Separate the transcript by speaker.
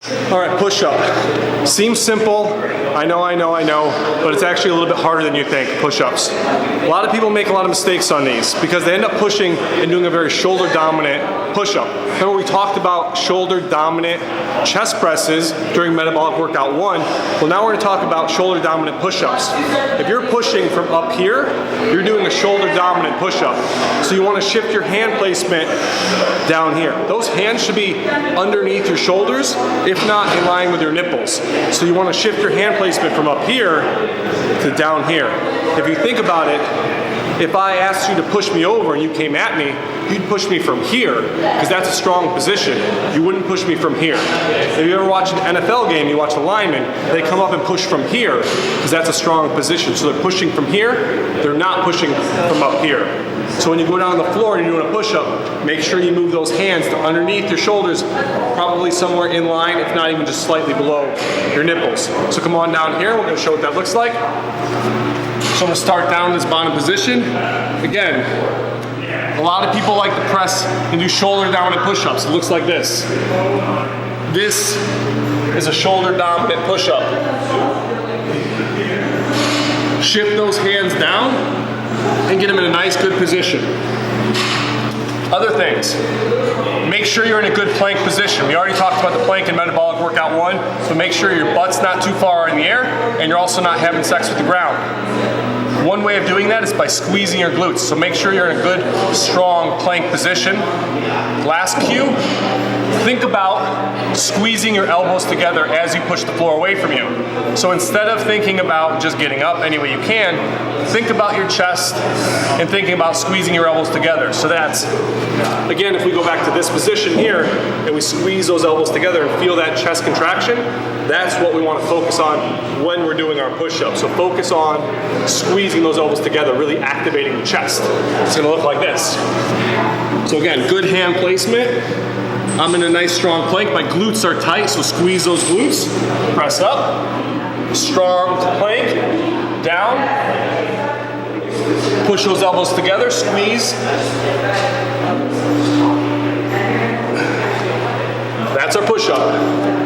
Speaker 1: All right, push-up. Seems simple, I know, but it's actually a little bit harder than you think, push-ups. A lot of people make a lot of mistakes on these because they end up pushing and doing a very shoulder-dominant push-up. Remember we talked about shoulder-dominant chest presses during Metabolic Workout 1? Well, now we're gonna talk about shoulder-dominant push-ups. If you're pushing from up here, you're doing a shoulder-dominant push-up. So you wanna shift your hand placement down here. Those hands should be underneath your shoulders, if not in line with your nipples. So you want to shift your hand placement from up here to down here. If you think about it, if I asked you to push me over and you came at me, you'd push me from here, because that's a strong position. You wouldn't push me from here. If you ever watch an NFL game, you watch a lineman, they come up and push from here, because that's a strong position. So they're pushing from here, they're not pushing from up here. So when you go down on the floor and you're doing a push-up, make sure you move those hands to underneath your shoulders, probably somewhere in line, if not even just slightly below your nipples. So come on down here, we're gonna show what that looks like. So I'm gonna start down in this bottom position. Again, a lot of people like to press and do shoulder dominant push-ups. It looks like this. This is a shoulder dominant push-up. Shift those hands down and get them in a nice, good position. Other things, make sure you're in a good plank position. We already talked about the plank in Metabolic Workout 1, so make sure your butt's not too far in the air and you're also not having sex with the ground. One way of doing that is by squeezing your glutes, so make sure you're in a good, strong plank position. Last cue, think about squeezing your elbows together as you push the floor away from you. So instead of thinking about just getting up any way you can, think about your chest and thinking about squeezing your elbows together. So that's, again, if we go back to this position here and we squeeze those elbows together and feel that chest contraction, that's what we want to focus on when we're doing our push-up. So focus on squeezing those elbows together, really activating the chest. It's going to look like this. So again, good hand placement. I'm in a nice strong plank. My glutes are tight, so squeeze those glutes. Press up. Strong plank. Down. Push those elbows together. Squeeze. That's our push-up.